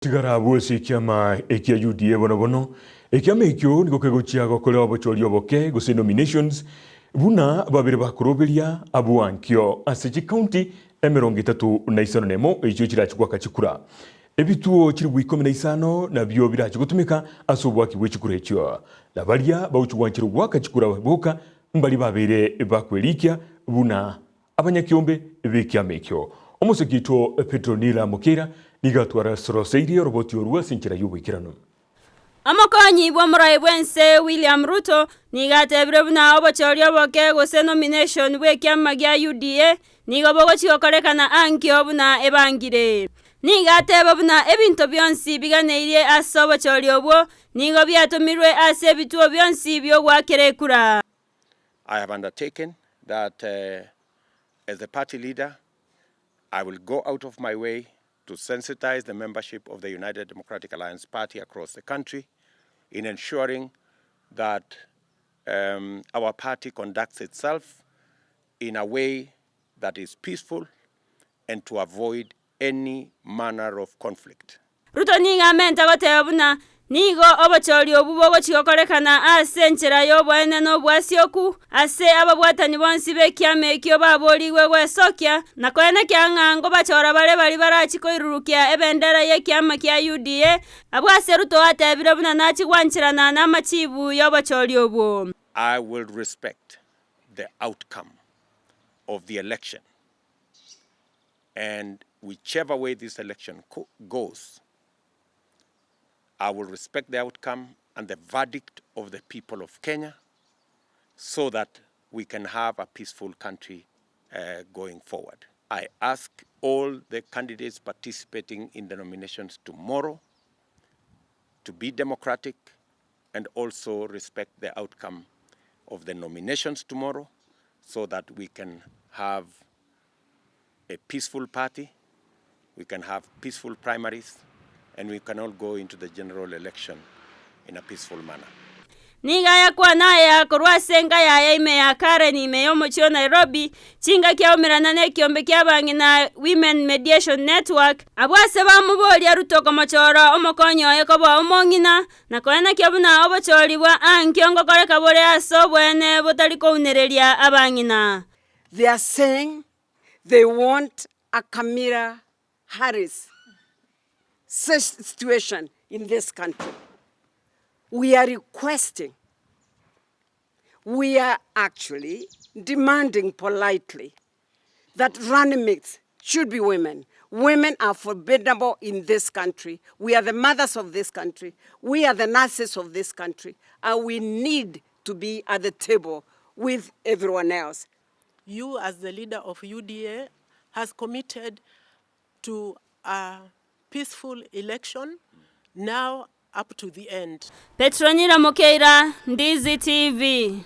Tigara bwese kiama ekia UDA bono ekiama ekyo niko kegochia gokolewa bochori oboke Gusii nominations buna babire bakuroberia abuankyo ase county M35 nemo ekyo kirachikwa kachikura ebituo kiri bwikome na isano nabyo birachigotumika asobwaki bwechikura ekyo labaria bauchugwankiro gwakachikura boka mbali babire bakwerikia buna abanyakiombe bekiama ekyo omusekito Petronila Mokera nigatwara soroseiri roboti orwa sinchira yubikirano Amokonyi bwa murai bwense William Ruto nigatebire buna obochori oboke Gusii nomination bwekiama gya UDA nigobogo chikokorekana ankyo buna ebangire nigateba buna ebinto byonsi biganeirie ase obochori obwo nigo byatumirwe ase ebituo byonsi byogwakerekura. I have undertaken that as the party leader I will go out of my way to sensitize the membership of the United Democratic Alliance Party across the country in ensuring that our party conducts itself in a way that is peaceful and to avoid any manner of conflict. Ruto nigamenta goteba buna nigo obochori obubogo chikokorekana ase nchera yobwene nobwasioku ase ababwatani bonsi bekiama ekyo baboriwe gwesokia na kwene kyang'ango bachora bari barachikoirurukia ebendera yekiama kya UDA abwase Ruto atebire buna nachigwanchirana n'amachibu y'obochori obwo. I will respect the outcome of the election, and whichever way this election goes, I will respect the outcome and the verdict of the people of Kenya so that we can have a peaceful country going forward. I ask all the candidates participating in the nominations tomorrow to be democratic and also respect the outcome of the nominations tomorrow so that we can have a peaceful party, we can have peaceful primaries, and we can all go into the general election in a peaceful manner. Niga ya kwa naye akorwa senga ya ime ya Karen ime yomochio Nairobi chinga kia umirana ne kiombe kia bangi na Women Mediation Network abwase bamuboria Ruto komochoro omokonyo ekobo omongina na koena kia buna obochori bwa ankiongo kore kabore aso bwene botaliko unereria abangina. They are saying they want a Nyamira Harris situation in this country. We are requesting, we are actually demanding politely that running mates should be women. Women are formidable in this country. We are the mothers of this country. We are the nurses of this country. And we need to be at the table with everyone else. You as the leader of UDA has committed to a peaceful election now up to the end. Petronila Mokera, Ndizi TV.